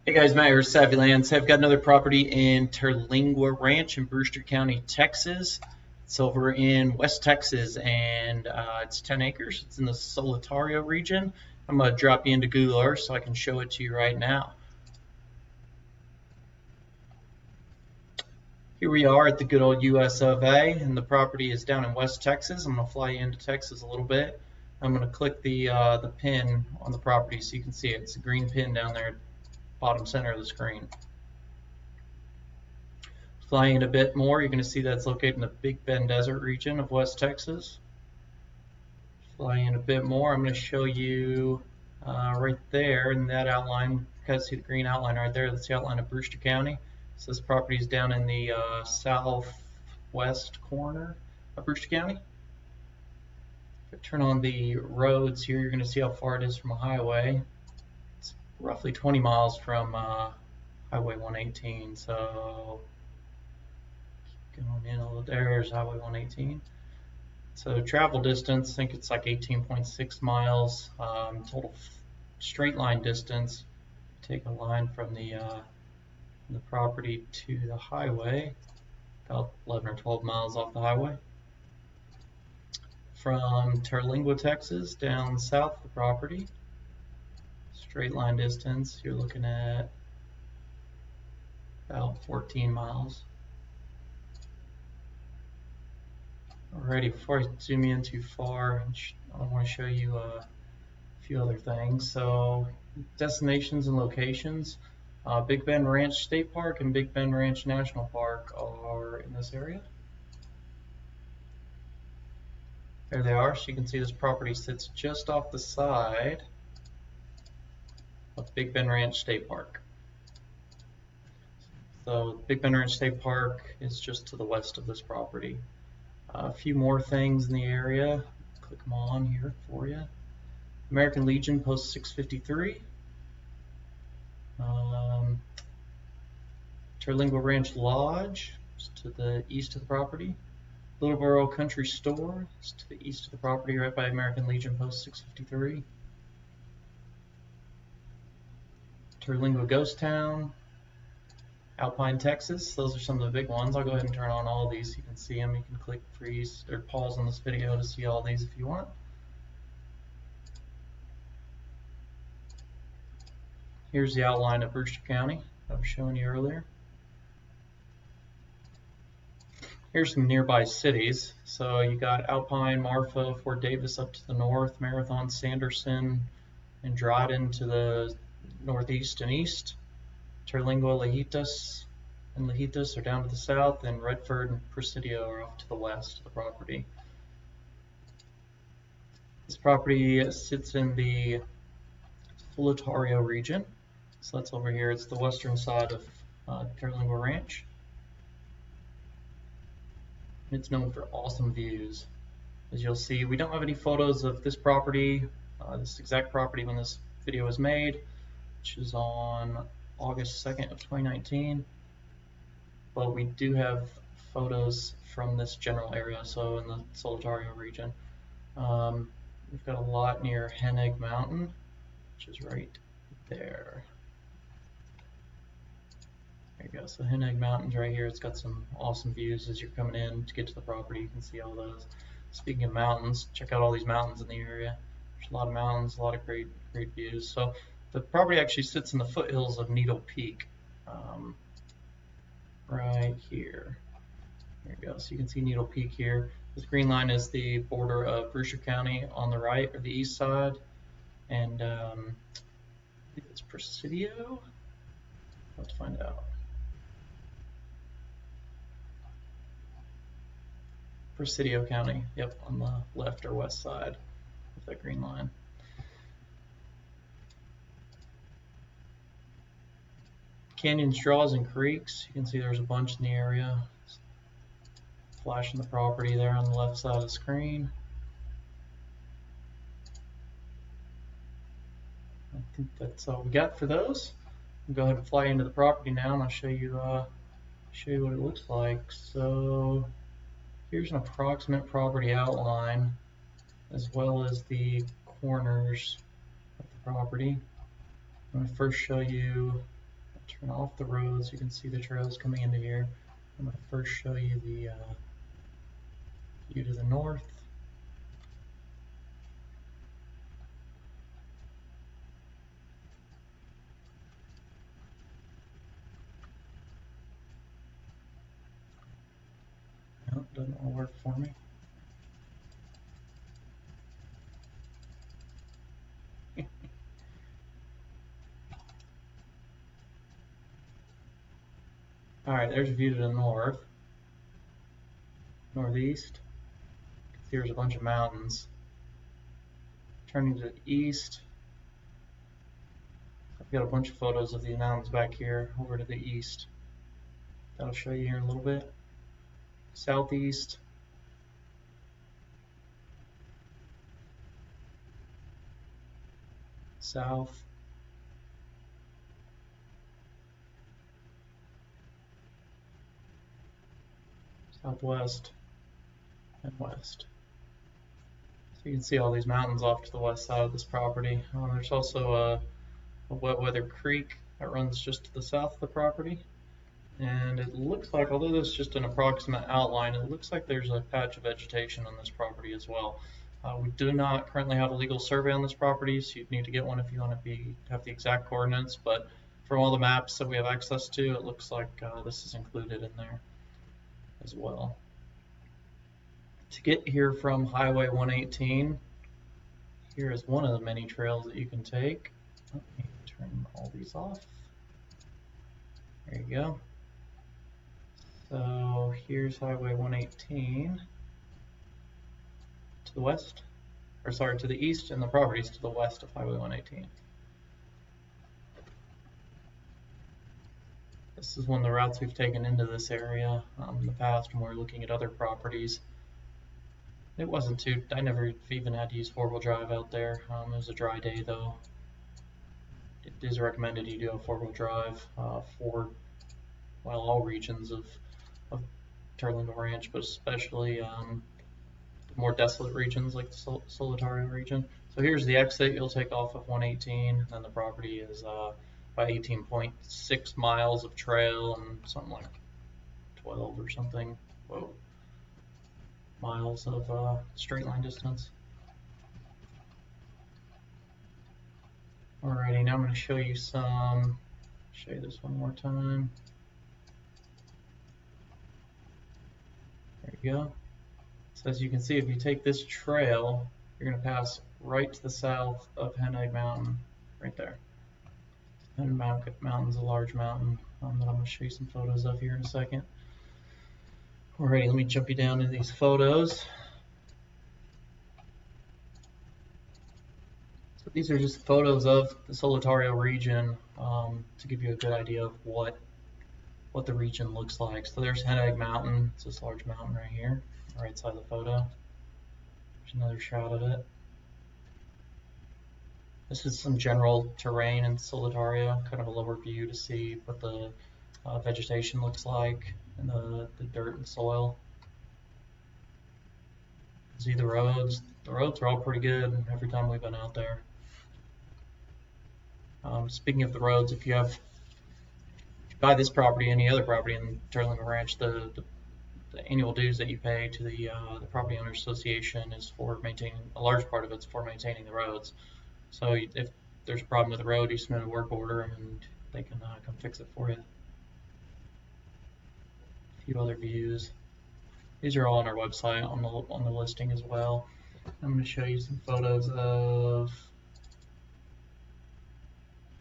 Hey guys, Matt here, Savvy Lands. I've got another property in Terlingua Ranch in Brewster County, Texas. It's over in West Texas, and it's 10 acres. It's in the Solitario region. I'm going to drop you into Google Earth so I can show it to you right now. Here we are at the good old US of A, and the property is down in West Texas. I'm going to fly you into Texas a little bit. I'm going to click the pin on the property so you can see it. It's a green pin down there at the bottom center of the screen. Flying in a bit more, you're going to see that's located in the Big Bend Desert region of West Texas. Flying in a bit more, I'm going to show you right there in that outline. You guys see the green outline right there? That's the outline of Brewster County. So this property is down in the southwest corner of Brewster County. If I turn on the roads here, you're going to see how far it is from a highway. It's roughly 20 miles from Highway 118. So going in a little, there's Highway 118. So travel distance, I think it's like 18.6 miles. Total straight line distance, take a line from the property to the highway, about 11 or 12 miles off the highway. From Terlingua, Texas, down south of the property, straight line distance, you're looking at about 14 miles. Alrighty, before I zoom in too far, I want to show you a few other things. So, destinations and locations. Big Bend Ranch State Park and Big Bend Ranch National Park are in this area. There they are. So you can see this property sits just off the side of Big Bend Ranch State Park. So Big Bend Ranch State Park is just to the west of this property. A few more things in the area. Click them on here for you. American Legion Post 653. Terlingua Ranch Lodge is to the east of the property. Littleboro Country Store is to the east of the property, right by American Legion Post 653. Terlingua Ghost Town. Alpine, Texas. Those are some of the big ones. I'll go ahead and turn on all these so you can see them. You can click freeze or pause on this video to see all these if you want. Here's the outline of Brewster County I was showing you earlier. Here's some nearby cities. So you got Alpine, Marfa, Fort Davis up to the north, Marathon, Sanderson, and Dryden to the northeast and east. Terlingua, Lajitas, and Lajitas are down to the south, and Redford and Presidio are off to the west of the property. This property sits in the Solitario region, so that's over here. It's the western side of Terlingua Ranch. It's known for awesome views. As you'll see, we don't have any photos of this property, this exact property when this video was made, which is on August 2nd of 2019, but we do have photos from this general area, so in the Solitario region. We've got a lot near Hennig Mountain, which is right there. There you go, so Hennig Mountain's right here. It's got some awesome views as you're coming in to get to the property. You can see all those. Speaking of mountains, check out all these mountains in the area. There's a lot of mountains, a lot of great views. So the property actually sits in the foothills of Needle Peak, right here. There you go. So you can see Needle Peak here. This green line is the border of Brewster County on the right, or the east side, and I think it's Presidio. Let's find out. Presidio County. Yep, on the left or west side of that green line. Canyons, draws, and creeks. You can see there's a bunch in the area. Flashing the property there on the left side of the screen. I think that's all we got for those. I'll go ahead and fly into the property now, and I'll show you what it looks like. So here's an approximate property outline, as well as the corners of the property. I'm going to first show you Turn off the road so you can see the trails coming into here. I'm going to first show you the view to the north. No, it doesn't want to work for me. Alright, there's a view to the north. Northeast. Here's a bunch of mountains. Turning to the east. I've got a bunch of photos of the mountains back here over to the east. That'll show you here in a little bit. Southeast. South. Southwest. And west. So you can see all these mountains off to the west side of this property. There's also a wet weather creek that runs just to the south of the property. And it looks like, although this is just an approximate outline, it looks like there's a patch of vegetation on this property as well. We do not currently have a legal survey on this property, so you'd need to get one if you want to have the exact coordinates, but from all the maps that we have access to, it looks like this is included in there as well. To get here from Highway 118, here is one of the many trails that you can take. Let me turn all these off. There you go. So here's Highway 118 to the west, or sorry, to the east, and the properties to the west of Highway 118. This is one of the routes we've taken into this area in the past when we were looking at other properties. It wasn't too, I never even had to use four-wheel drive out there. It was a dry day though. It is recommended you do a four-wheel drive for, well, all regions of Terlingua Ranch, but especially the more desolate regions like the Solitario region. So here's the exit. You'll take off of 118, and then the property is by 18.6 miles of trail and something like 12 or something. Whoa. Miles of straight line distance. Alrighty, now I'm going to show you show you this one more time. There you go. So as you can see, if you take this trail, you're going to pass right to the south of Hen Egg Mountain, right there. Hen Egg Mountain's a large mountain that I'm going to show you some photos of here in a second. Alrighty, let me jump you down into these photos. So these are just photos of the Solitario region to give you a good idea of what the region looks like. So there's Hen Egg Mountain. It's this large mountain right here, right side of the photo. There's another shot of it. This is some general terrain in Solitario, kind of a lower view to see what the vegetation looks like and the dirt and soil. See the roads. The roads are all pretty good every time we've been out there. Speaking of the roads, if you buy this property, any other property in Terlingua Ranch, the annual dues that you pay to the Property Owners Association is for maintaining, a large part of it's for maintaining the roads. So if there's a problem with the road, you submit a work order and they can come fix it for you. A few other views. These are all on our website on the listing as well. I'm going to show you some photos of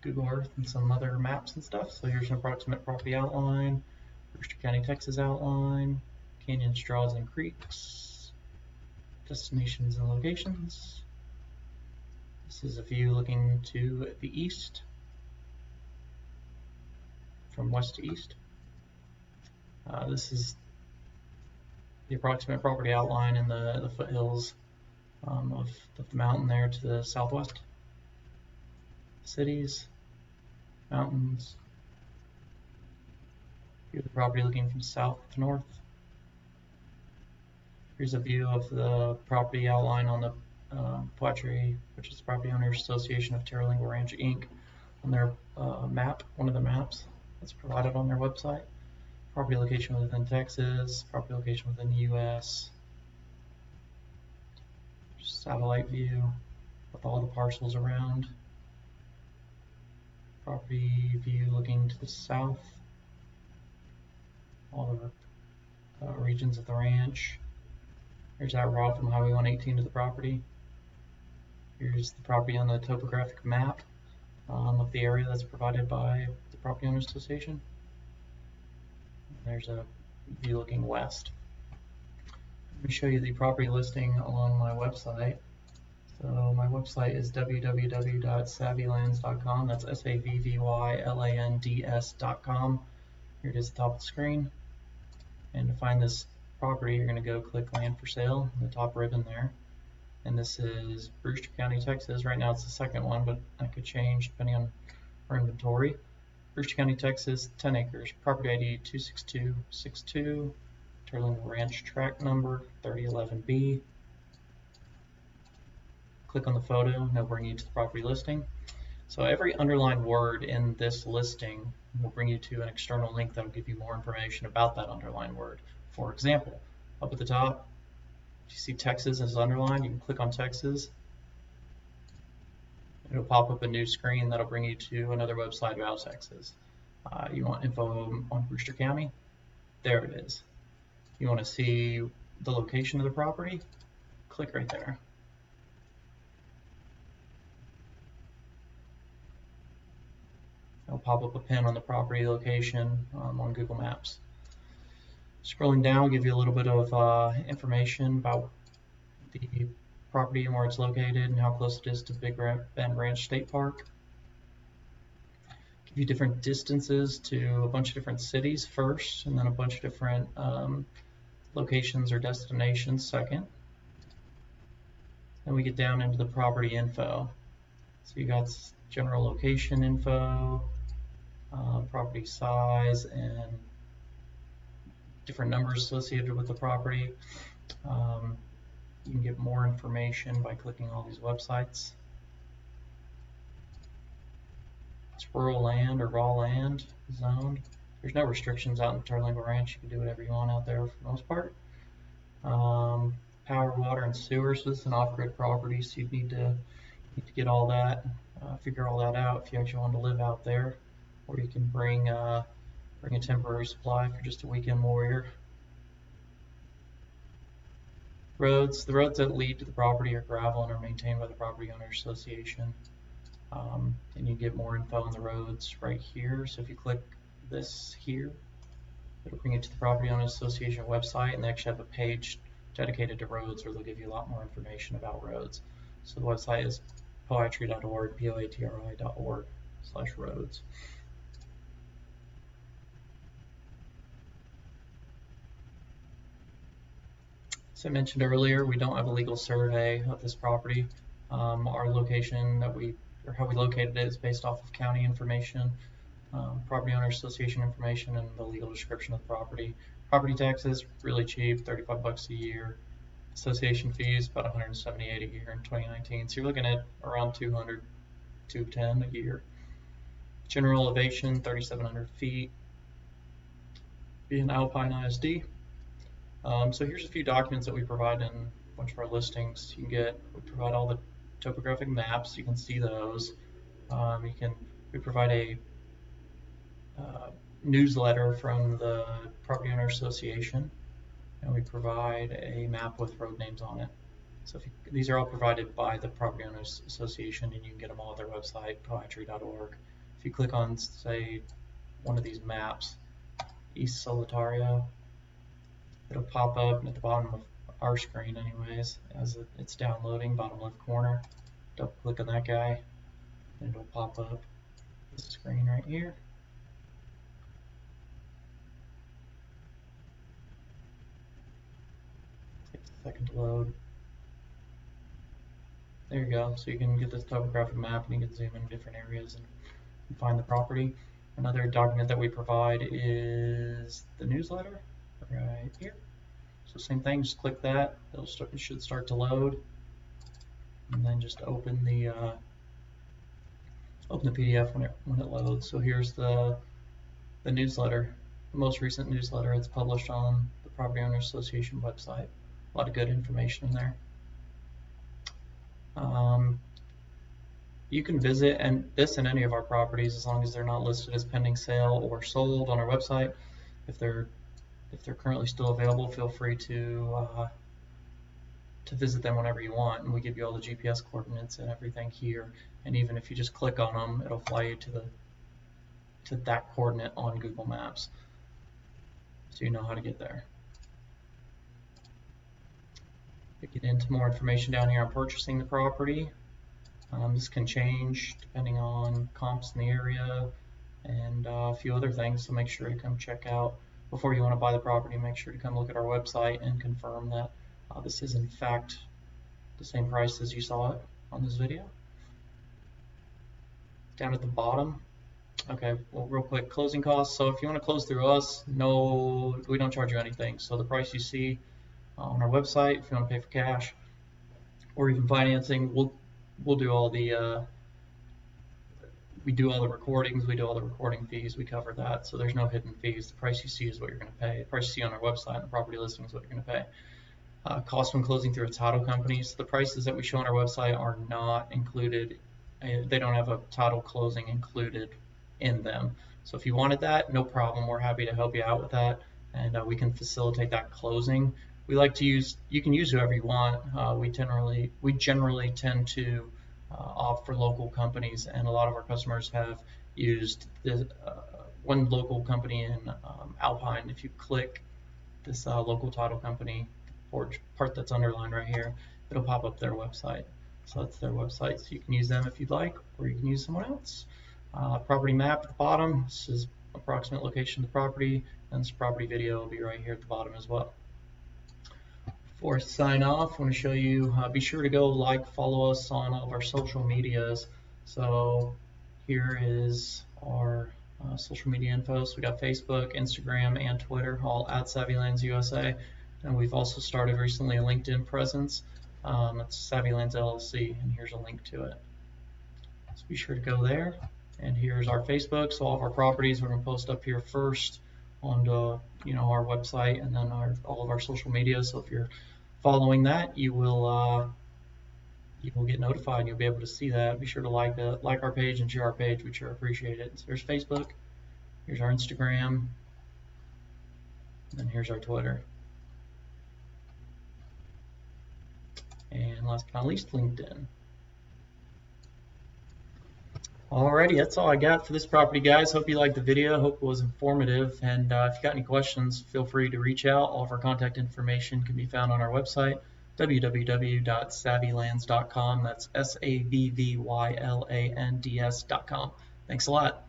Google Earth and some other maps and stuff. So here's an approximate property outline, Brewster County, Texas outline, canyons, draws, and creeks, destinations and locations. This is a view looking to the east, from west to east. This is the approximate property outline in the foothills of the mountain there to the southwest. Cities, mountains. Here's the property looking from south to north. Here's a view of the property outline on the Poitry, which is the Property Owners Association of Terlingua Ranch, Inc. on their map, one of the maps. that's provided on their website. Property location within Texas, property location within the US, satellite view with all the parcels around, property view looking to the south, all the regions of the ranch. Here's that route from Highway 118 to the property. Here's the property on the topographic map of the area that's provided by the Property Owners Association. There's a view looking west. Let me show you the property listing along my website. So my website is www.savvylands.com. That's savvylands.com. Here it is at the top of the screen. And to find this property, you're going to go click Land for Sale in the top ribbon there. And this is Brewster County, Texas. Right now it's the second one, but that could change depending on our inventory. Brewster County, Texas, 10 acres. Property ID 26262. Terlingua Ranch tract number 3011B. Click on the photo and it'll bring you to the property listing. So every underlined word in this listing will bring you to an external link that will give you more information about that underlined word. For example, up at the top, if you see Texas is underlined, you can click on Texas. It'll pop up a new screen that'll bring you to another website about Texas. You want info on Brewster County? There it is. You want to see the location of the property? Click right there. It'll pop up a pin on the property location on Google Maps. Scrolling down will give you a little bit of information about the property and where it's located and how close it is to Big Bend Ranch State Park. Give you different distances to a bunch of different cities first, and then a bunch of different locations or destinations second. Then we get down into the property info. So you got general location info, property size, and different numbers associated with the property. You can get more information by clicking all these websites. It's rural land or raw land zoned. There's no restrictions out in Terlingua Ranch. You can do whatever you want out there for the most part. Power, water, and sewer. So this is an off-grid property, so you need to get all that, figure all that out if you actually want to live out there, or you can bring a temporary supply for just a weekend warrior. Roads. The roads that lead to the property are gravel and are maintained by the Property Owners Association. And you get more info on the roads right here. So if you click this here, it'll bring you to the Property Owners Association website, and they actually have a page dedicated to roads where they'll give you a lot more information about roads. So the website is poatry.org, poatri.org/roads. As I mentioned earlier, we don't have a legal survey of this property. Our location or how we located it is based off of county information, Property Owners Association information, and the legal description of the property. Property taxes, really cheap, $35 a year. Association fees, about $178 a year in 2019. So you're looking at around $200, $210 a year. General elevation, 3,700 feet. Being Alpine ISD. So here's a few documents that we provide in a bunch of our listings. We provide all the topographic maps. You can see those. We provide a newsletter from the Property Owners Association, and we provide a map with road names on it. So these are all provided by the Property Owners Association, and you can get them all at their website, poatry.org. If you click on, say, one of these maps, East Solitario, it'll pop up at the bottom of our screen anyways, as it's downloading, bottom left corner. Double click on that guy, and it'll pop up this screen right here. Takes a second to load. There you go. So you can get this topographic map, and you can zoom in different areas and find the property. Another document that we provide is the newsletter right here. So same thing, just click that. It should start to load, and then just open the PDF when it loads. So here's the the newsletter, the most recent newsletter. It's published on the Property Owners Association website. A lot of good information in there. You can visit this and any of our properties as long as they're not listed as pending sale or sold on our website. If they're currently still available, feel free to visit them whenever you want, and we give you all the GPS coordinates and everything here. And even if you just click on them, it'll fly you to that coordinate on Google Maps, so you know how to get there. To get into more information down here on purchasing the property, this can change depending on comps in the area and a few other things, so make sure to come check out before you want to buy the property. Make sure to come look at our website and confirm that this is in fact the same price as you saw it on this video. Down at the bottom, okay, well, real quick, closing costs. So if you want to close through us, no, we don't charge you anything. So the price you see on our website, if you want to pay for cash or even financing, we'll do all the we do all the recordings, we do all the recording fees, we cover that, so there's no hidden fees. The price you see is what you're going to pay. The price you see on our website and the property listing is what you're going to pay. Cost when closing through a title company. So the prices that we show on our website are not included. They don't have a title closing included in them. So if you wanted that, no problem. We're happy to help you out with that, and we can facilitate that closing. We like to use, you can use whoever you want. We generally tend to opt for local companies, and a lot of our customers have used one local company in Alpine. If you click this local title company part that's underlined right here, it'll pop up their website. So that's their website, so you can use them if you'd like, or you can use someone else. Property map at the bottom. This is approximate location of the property, and this property video will be right here at the bottom as well. Before I sign off, I want to show you, be sure to go follow us on all of our social medias. So here is our social media info. So we got Facebook, Instagram, and Twitter, all at SavvyLands USA. And we've also started recently a LinkedIn presence. It's SavvyLands LLC, and here's a link to it. So be sure to go there. And here's our Facebook. So all of our properties we're going to post up here first on our website, and then all of our social media. So if you're following that, you will get notified and you'll be able to see that. Be sure to like our page and share our page. We'd sure appreciate it. So here's Facebook, here's our Instagram, and then here's our Twitter. And last but not least, LinkedIn. Alrighty, that's all I got for this property, guys. Hope you liked the video. Hope it was informative. And if you got any questions, feel free to reach out. All of our contact information can be found on our website, www.savvylands.com. That's SavvyLands.com. Thanks a lot.